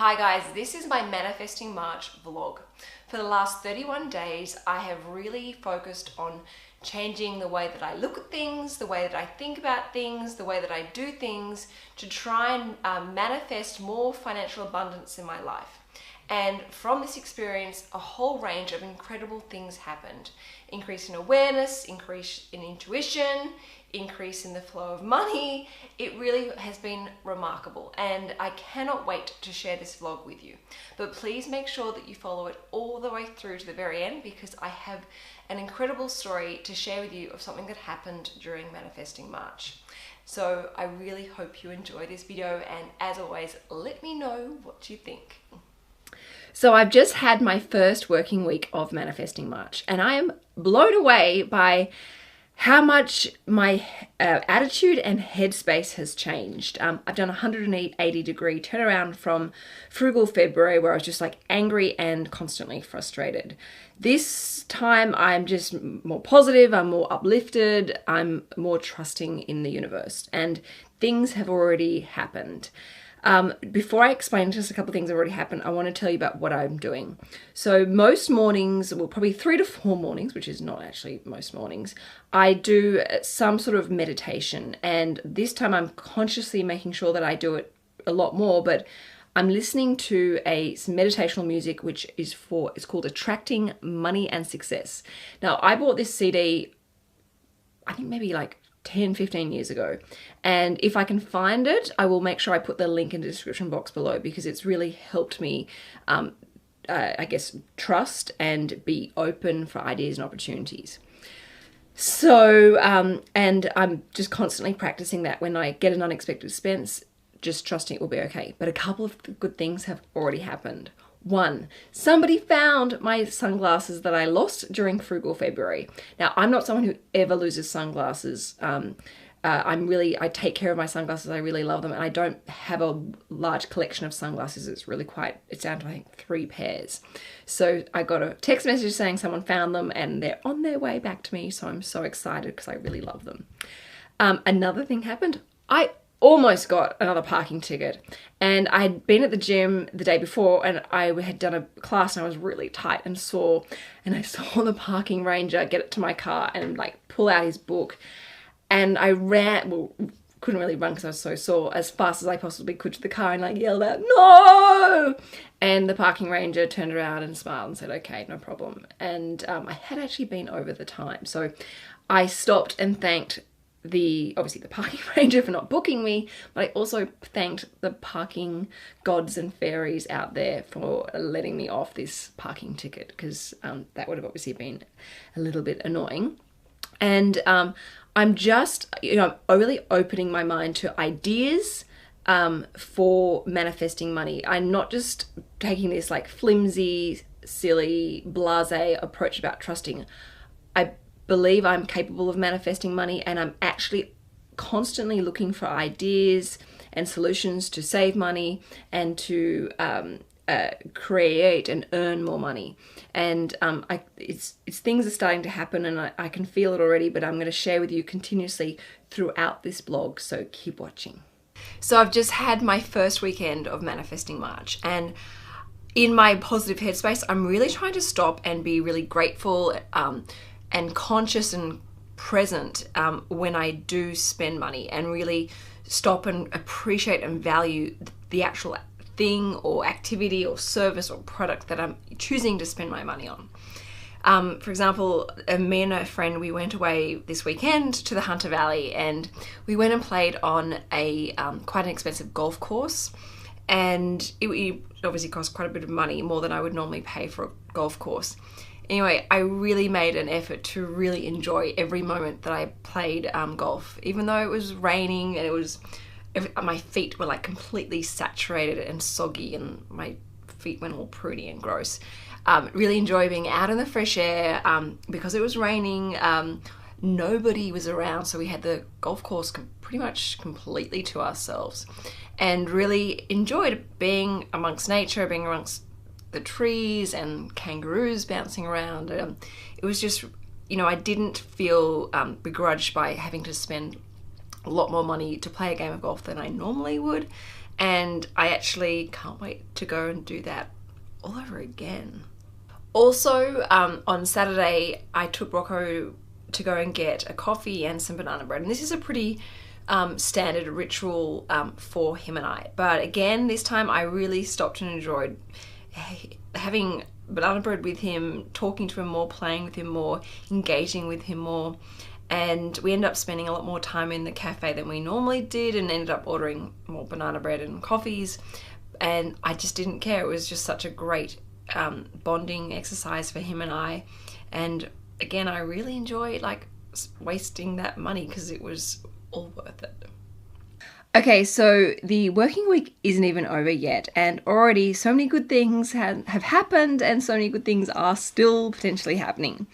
Hi guys, this is my Manifesting March vlog. For the last 31 days, I have really focused on changing the way that I look at things, the way that I think about things, the way that I do things to try and manifest more financial abundance in my life. And from this experience, a whole range of incredible things happened. Increase in awareness, increase in intuition, increase in the flow of money. It really has been remarkable, and I cannot wait to share this vlog with you. But please make sure that you follow it all the way through to the very end, because I have an incredible story to share with you of something that happened during Manifesting March. So I really hope you enjoy this video, and as always, let me know what you think. So I've just had my first working week of Manifesting March, and I am blown away by how much my attitude and headspace has changed. I've done a 180-degree turnaround from frugal February, where I was just like angry and constantly frustrated. This time I'm just more positive, I'm more uplifted, I'm more trusting in the universe, and things have already happened. Before I explain just a couple of things that have already happened, I want to tell you about what I'm doing. So most mornings, well, probably 3 to 4 mornings, which is not actually most mornings, I do some sort of meditation. And this time I'm consciously making sure that I do it a lot more, but I'm listening to some meditational music, which is it's called Attracting Money and Success. Now, I bought this CD, I think maybe like 10, 15 years ago. And if I can find it, I will make sure I put the link in the description box below, because it's really helped me, I guess, trust and be open for ideas and opportunities. So, and I'm just constantly practicing that when I get an unexpected expense, just trusting it will be okay. But a couple of good things have already happened. One, somebody found my sunglasses that I lost during frugal February. Now, I'm not someone who ever loses sunglasses. I take care of my sunglasses. I really love them. And I don't have a large collection of sunglasses. It's down to, I think, 3 pairs. So I got a text message saying someone found them and they're on their way back to me. So I'm so excited because I really love them. Another thing happened. I almost got another parking ticket, and I had been at the gym the day before, and I had done a class and I was really tight and sore, and I saw the parking ranger get it to my car and like pull out his book, and I ran, well, couldn't really run because I was so sore, as fast as I possibly could to the car and like yelled out, "No!" And the parking ranger turned around and smiled and said, "Okay, no problem." And I had actually been over the time, so I stopped and thanked obviously the parking ranger for not booking me, but I also thanked the parking gods and fairies out there for letting me off this parking ticket, because that would have obviously been a little bit annoying. And I'm just, I'm really opening my mind to ideas for manifesting money. I'm not just taking this like flimsy, silly, blasé approach about trusting. I believe I'm capable of manifesting money, and I'm actually constantly looking for ideas and solutions to save money and to create and earn more money. And it's things are starting to happen, and I can feel it already, but I'm going to share with you continuously throughout this blog, so keep watching. So I've just had my first weekend of Manifesting March, and in my positive headspace, I'm really trying to stop and be really grateful and conscious and present when I do spend money, and really stop and appreciate and value the actual thing or activity or service or product that I'm choosing to spend my money on. For example, me and a friend, we went away this weekend to the Hunter Valley, and we went and played on a quite an expensive golf course, and it obviously cost quite a bit of money, more than I would normally pay for a golf course. Anyway, I really made an effort to really enjoy every moment that I played golf, even though it was raining and my feet were like completely saturated and soggy, and my feet went all pruny and gross. Really enjoy being out in the fresh air. Because it was raining, nobody was around, so we had the golf course pretty much completely to ourselves, and really enjoyed being amongst nature, being amongst the trees and kangaroos bouncing around. It was just, I didn't feel begrudged by having to spend a lot more money to play a game of golf than I normally would, and I actually can't wait to go and do that all over again. Also, on Saturday, I took Rocco to go and get a coffee and some banana bread, and this is a pretty standard ritual for him and I. But again, this time I really stopped and enjoyed having banana bread with him, talking to him more, playing with him more, engaging with him more. And we ended up spending a lot more time in the cafe than we normally did, and ended up ordering more banana bread and coffees. And I just didn't care. It was just such a great bonding exercise for him and I. And again, I really enjoy like wasting that money because it was all worth it. Okay, so the working week isn't even over yet, and already so many good things have happened, and so many good things are still potentially happening.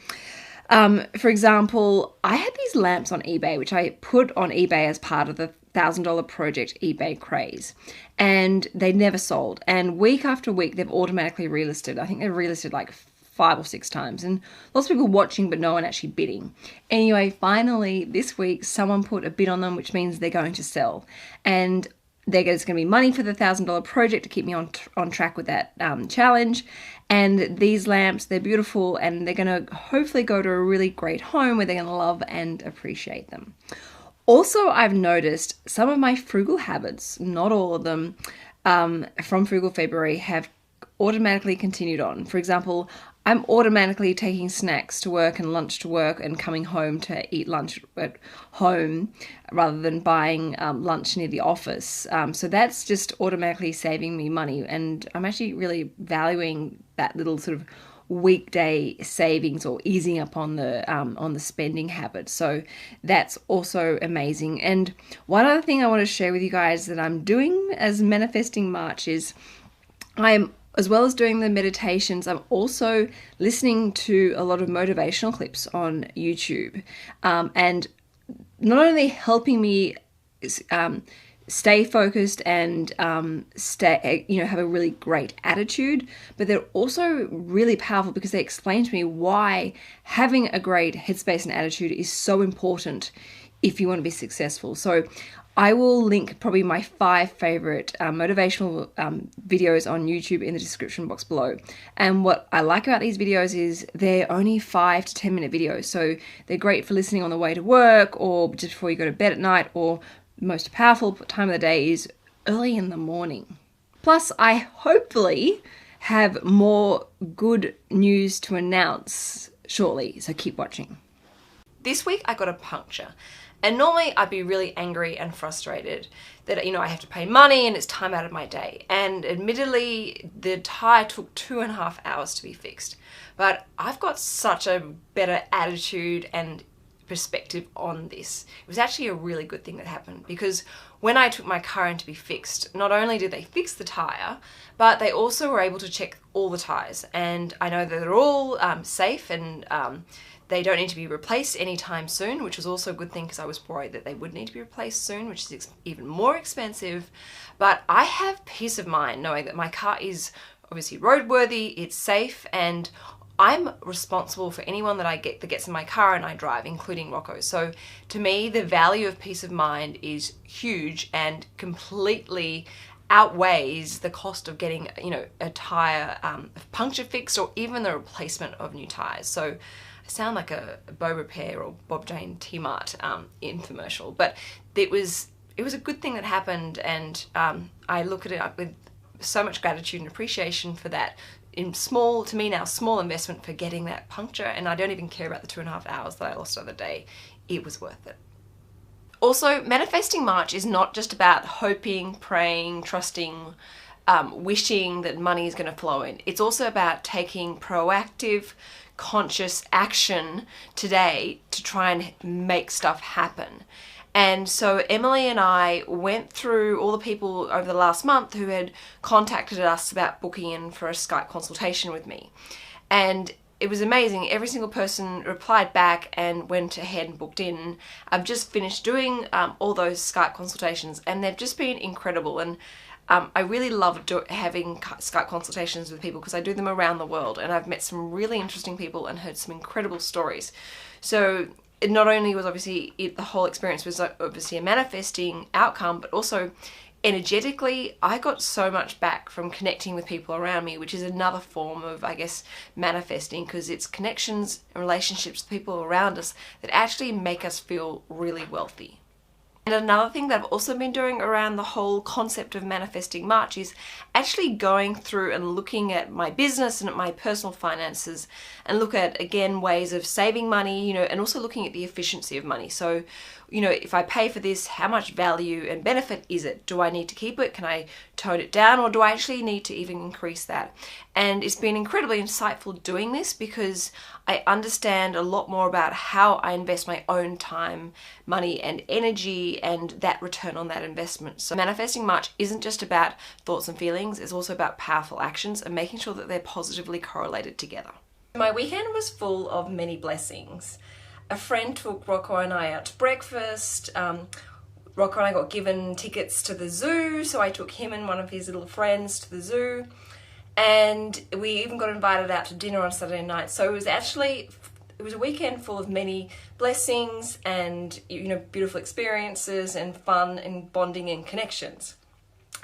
For example, I had these lamps on eBay, which I put on eBay as part of the $1,000 project eBay craze, and they never sold. And week after week, they've automatically relisted. I think they've relisted like 5 or 6 times, and lots of people watching, but no one actually bidding. Anyway, finally, this week, someone put a bid on them, which means they're going to sell. And there's going to be money for the $1,000 project to keep me on track with that challenge. And these lamps, they're beautiful, and they're going to hopefully go to a really great home where they're going to love and appreciate them. Also, I've noticed some of my frugal habits, not all of them, from Frugal February have automatically continued on. For example, I'm automatically taking snacks to work and lunch to work and coming home to eat lunch at home rather than buying lunch near the office. So that's just automatically saving me money, and I'm actually really valuing that little sort of weekday savings or easing up on the spending habit. So that's also amazing. And one other thing I want to share with you guys that I'm doing as Manifesting March is as well as doing the meditations, I'm also listening to a lot of motivational clips on YouTube, and not only helping me stay focused and have a really great attitude, but they're also really powerful because they explain to me why having a great headspace and attitude is so important if you want to be successful. So I will link probably my 5 favorite motivational videos on YouTube in the description box below. And what I like about these videos is they're only 5 to 10 minute videos. So they're great for listening on the way to work or just before you go to bed at night, or the most powerful time of the day is early in the morning. Plus, I hopefully have more good news to announce shortly, so keep watching. This week I got a puncture. And normally I'd be really angry and frustrated that, I have to pay money and it's time out of my day. And admittedly, the tire took 2.5 hours to be fixed. But I've got such a better attitude and perspective on this. It was actually a really good thing that happened, because when I took my car in to be fixed, not only did they fix the tire, but they also were able to check all the tires. And I know that they're all safe, and they don't need to be replaced anytime soon, which was also a good thing because I was worried that they would need to be replaced soon, which is even more expensive. But I have peace of mind knowing that my car is obviously roadworthy, it's safe, and I'm responsible for anyone that gets in my car and I drive, including Rocco. So to me, the value of peace of mind is huge and completely outweighs the cost of getting, a tire puncture fixed, or even the replacement of new tires. So I sound like a Bow Repair or Bob Jane T-Mart infomercial, but it was a good thing that happened, and I look at it with so much gratitude and appreciation for that small investment for getting that puncture, and I don't even care about the 2.5 hours that I lost the other day. It was worth it. Also, Manifesting March is not just about hoping, praying, trusting, wishing that money is going to flow in. It's also about taking proactive, conscious action today to try and make stuff happen. And so Emily and I went through all the people over the last month who had contacted us about booking in for a Skype consultation with me. And it was amazing. Every single person replied back and went ahead and booked in. I've just finished doing all those Skype consultations, and they've just been incredible. And I really love having Skype consultations with people because I do them around the world, and I've met some really interesting people and heard some incredible stories. So it not only was obviously the whole experience was obviously a manifesting outcome, but also energetically, I got so much back from connecting with people around me, which is another form of, I guess, manifesting, because it's connections and relationships with people around us that actually make us feel really wealthy. And another thing that I've also been doing around the whole concept of manifesting March is actually going through and looking at my business and at my personal finances, and look at, again, ways of saving money, and also looking at the efficiency of money. So, if I pay for this, how much value and benefit is it? Do I need to keep it? Can I tone it down, or do I actually need to even increase that? And it's been incredibly insightful doing this, because I understand a lot more about how I invest my own time, money, and energy, and that return on that investment. So manifesting March isn't just about thoughts and feelings, it's also about powerful actions and making sure that they're positively correlated together. My weekend was full of many blessings. A friend took Rocco and I out to breakfast. Rocco and I got given tickets to the zoo, so I took him and one of his little friends to the zoo. And we even got invited out to dinner on Saturday night. So it was a weekend full of many blessings and, beautiful experiences and fun and bonding and connections.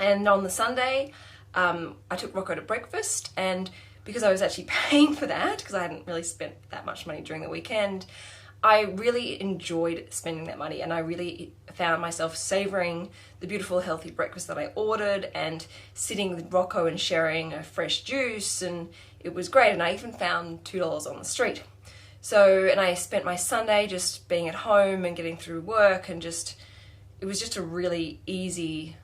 And on the Sunday, I took Rocco to breakfast, and because I was actually paying for that, because I hadn't really spent that much money during the weekend, I really enjoyed spending that money, and I really found myself savouring the beautiful healthy breakfast that I ordered and sitting with Rocco and sharing a fresh juice, and it was great. And I even found $2 on the street. And I spent my Sunday just being at home and getting through work, and it was just a really easy,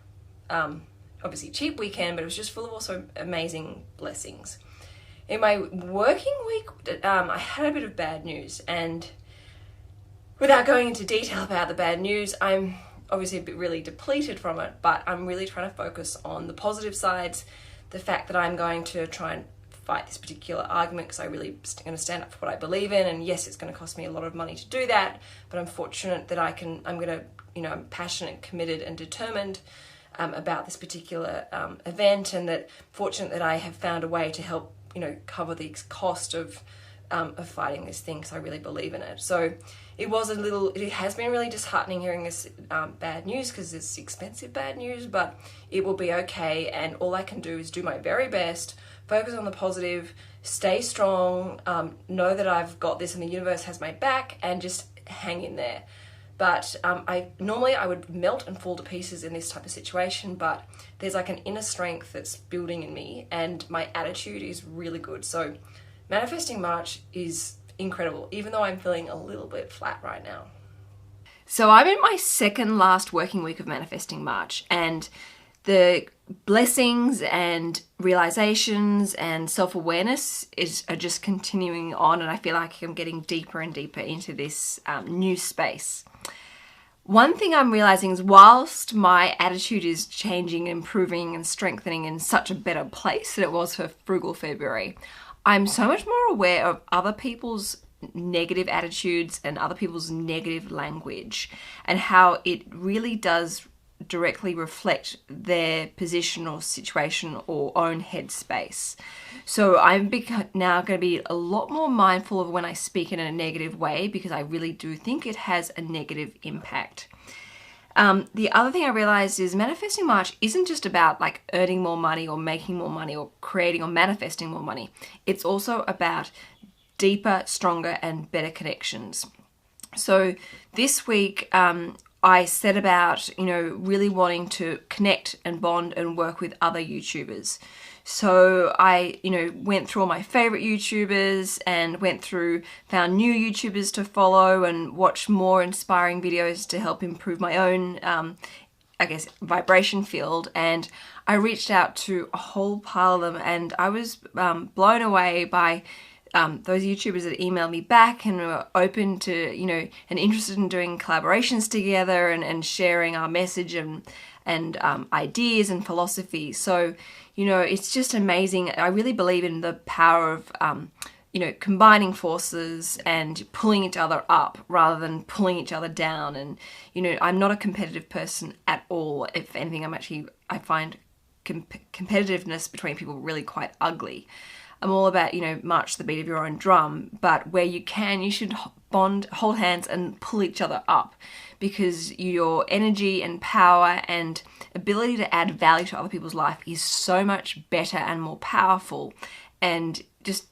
obviously cheap weekend, but it was just full of also amazing blessings. In my working week, I had a bit of bad news, and without going into detail about the bad news, I'm obviously a bit really depleted from it, but I'm really trying to focus on the positive sides, the fact that I'm going to try and fight this particular argument, because I really going to stand up for what I believe in, and yes, it's going to cost me a lot of money to do that, but I'm fortunate that I'm passionate, committed, and determined about this particular event, and that fortunate that I have found a way to help, cover the cost of fighting this thing, because I really believe in it. So it has been really disheartening hearing this bad news, because it's expensive bad news, but it will be okay, and all I can do is do my very best, focus on the positive, stay strong, know that I've got this and the universe has my back, and just hang in there. But normally I would melt and fall to pieces in this type of situation, but there's like an inner strength that's building in me, and my attitude is really good. So manifesting March is incredible, even though I'm feeling a little bit flat right now. So I'm in my second last working week of manifesting March, and the blessings and realizations and self-awareness are just continuing on, and I feel like I'm getting deeper and deeper into this new space. One thing I'm realizing is, whilst my attitude is changing, improving, and strengthening in such a better place than it was for Frugal February, I'm so much more aware of other people's negative attitudes and other people's negative language, and how it really does directly reflect their position or situation or own headspace. So I'm now going to be a lot more mindful of when I speak in a negative way, because I really do think it has a negative impact. The other thing I realized is manifesting March isn't just about like earning more money or making more money or creating or manifesting more money. It's also about deeper, stronger, and better connections. So this week, I set about, really wanting to connect and bond and work with other YouTubers. So I, went through all my favorite YouTubers and found new YouTubers to follow and watch more inspiring videos to help improve my own, vibration field. And I reached out to a whole pile of them, and I was blown away by those YouTubers that emailed me back and were open to, and interested in doing collaborations together and sharing our message and ideas and philosophy. So, it's just amazing. I really believe in the power of, combining forces and pulling each other up rather than pulling each other down. And, I'm not a competitive person at all. If anything, I find competitiveness between people really quite ugly. I'm all about, you know, march to the beat of your own drum, but where you can, you should hold hands and pull each other up, because your energy and power and ability to add value to other people's life is so much better and more powerful. And just,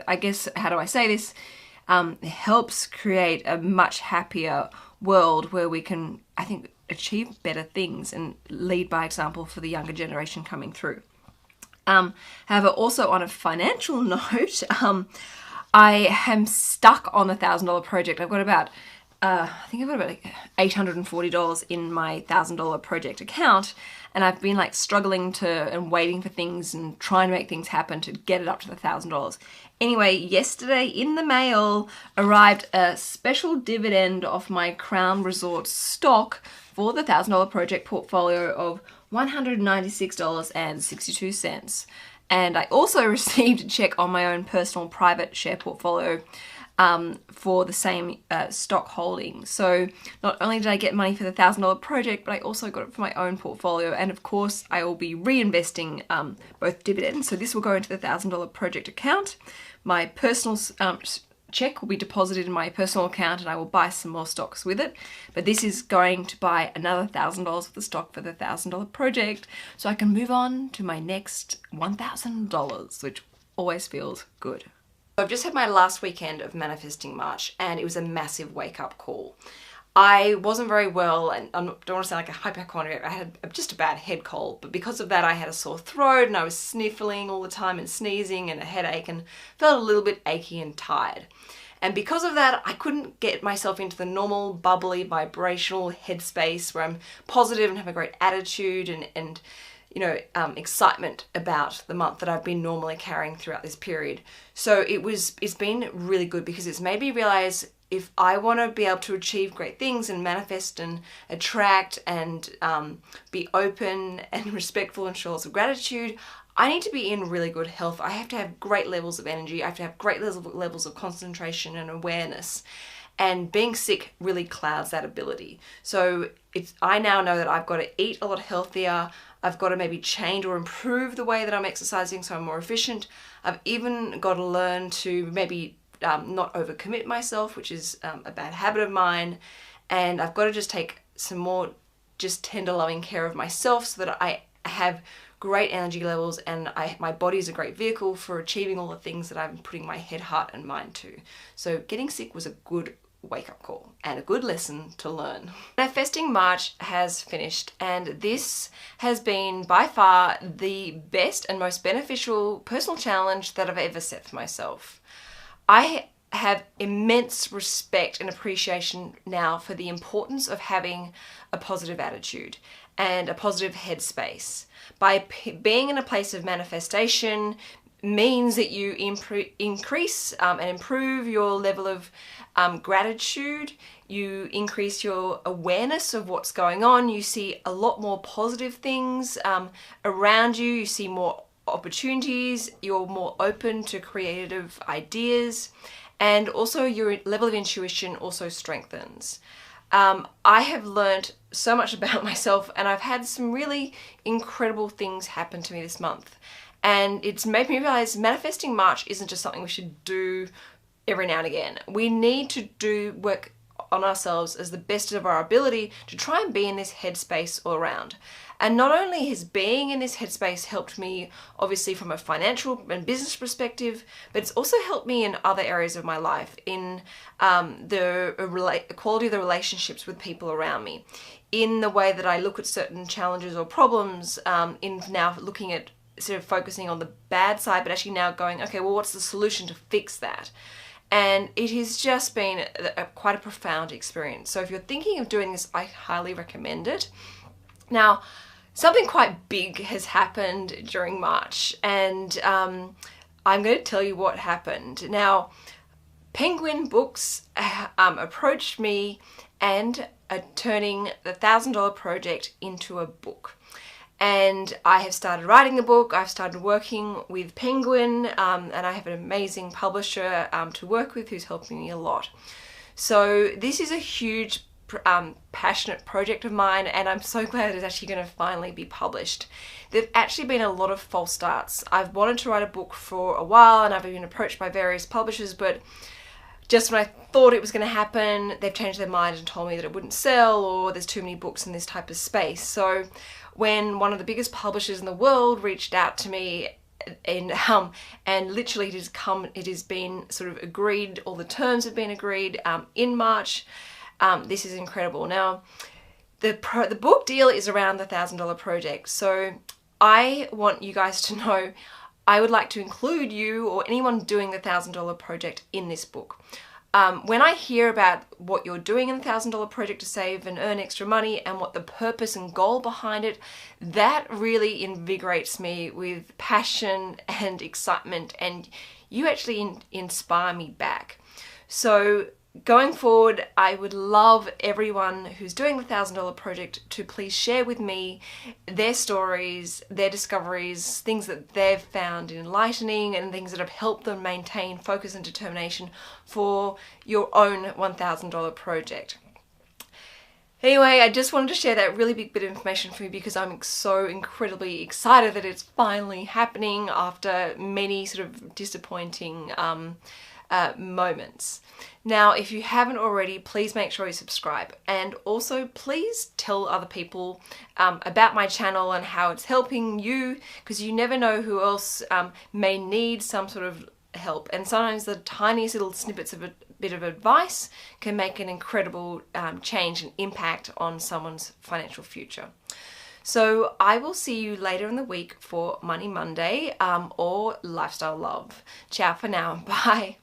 I guess, how do I say this? Helps create a much happier world where we can, I think, achieve better things and lead by example for the younger generation coming through. However, also on a financial note, I am stuck on the $1,000 project. I've got about, I think I've got about $840 in my $1,000 project account, and I've been like struggling and waiting for things and trying to make things happen to get it up to the $1,000. Anyway, yesterday in the mail arrived a special dividend off my Crown Resort stock for the $1,000 project portfolio of $196.62. And I also received a check on my own personal private share portfolio for the same stock holding. So not only did I get money for the $1,000 project, but I also got it for my own portfolio. And of course, I will be reinvesting both dividends. So this will go into the $1,000 project account. My personal check will be deposited in my personal account, and I will buy some more stocks with it. But this is going to buy another $1,000 of the stock for the $1,000 project, so I can move on to my next $1,000, which always feels good. I've just had my last weekend of Manifesting March, and it was a massive wake-up call. I wasn't very well, and I don't want to sound like a hypochondriac. I had just a bad head cold, but because of that I had a sore throat and I was sniffling all the time and sneezing and a headache and felt a little bit achy and tired. And because of that, I couldn't get myself into the normal, bubbly, vibrational headspace where I'm positive and have a great attitude and you know, excitement about the month that I've been normally carrying throughout this period. So it's been really good, because it's made me realize if I want to be able to achieve great things and manifest and attract and be open and respectful and show lots of gratitude, I need to be in really good health. I have to have great levels of energy. I have to have great levels of concentration and awareness. And being sick really clouds that ability. So I now know that I've got to eat a lot healthier. I've got to maybe change or improve the way that I'm exercising so I'm more efficient. I've even got to learn to maybe not overcommit myself, which is a bad habit of mine. And I've got to just take some more just tender, loving care of myself so that I have great energy levels and my body is a great vehicle for achieving all the things that I'm putting my head, heart and mind to. So getting sick was a good wake-up call and a good lesson to learn. Manifesting March has finished, and this has been by far the best and most beneficial personal challenge that I've ever set for myself. I have immense respect and appreciation now for the importance of having a positive attitude and a positive headspace. By being in a place of manifestation means that you increase and improve your level of gratitude, you increase your awareness of what's going on, you see a lot more positive things around you, you see more opportunities, you're more open to creative ideas, and also your level of intuition also strengthens. I have learned so much about myself, and I've had some really incredible things happen to me this month. And it's made me realize manifesting March isn't just something we should do every now and again. We need to do work on ourselves as the best of our ability to try and be in this headspace all around. And not only has being in this headspace helped me, obviously from a financial and business perspective, but it's also helped me in other areas of my life, in the quality of the relationships with people around me, in the way that I look at certain challenges or problems, in now looking at sort of focusing on the bad side, but actually now going, okay, well, what's the solution to fix that? And it has just been quite a profound experience. So if you're thinking of doing this, I highly recommend it. Now, something quite big has happened during March, and I'm going to tell you what happened. Now, Penguin Books approached me and are turning the $1,000 project into a book. And I have started writing the book, I've started working with Penguin, and I have an amazing publisher to work with who's helping me a lot. So this is a huge passionate project of mine, and I'm so glad it's actually going to finally be published. There've actually been a lot of false starts. I've wanted to write a book for a while, and I've been approached by various publishers, but just when I thought it was going to happen, they've changed their mind and told me that it wouldn't sell, or there's too many books in this type of space. So when one of the biggest publishers in the world reached out to me, and literally it has been sort of agreed, all the terms have been agreed in March. This is incredible. Now, the book deal is around the $1,000 project. So I want you guys to know I would like to include you or anyone doing the $1,000 project in this book. When I hear about what you're doing in the $1,000 project to save and earn extra money and what the purpose and goal behind it, that really invigorates me with passion and excitement, and you actually inspire me back. So going forward, I would love everyone who's doing the $1,000 project to please share with me their stories, their discoveries, things that they've found enlightening, and things that have helped them maintain focus and determination for your own $1,000 project. Anyway, I just wanted to share that really big bit of information for you because I'm so incredibly excited that it's finally happening after many sort of disappointing moments. Now, if you haven't already, please make sure you subscribe, and also please tell other people about my channel and how it's helping you, because you never know who else may need some sort of help, and sometimes the tiniest little snippets of a bit of advice can make an incredible change and impact on someone's financial future. So I will see you later in the week for Money Monday or Lifestyle Love. Ciao for now. Bye.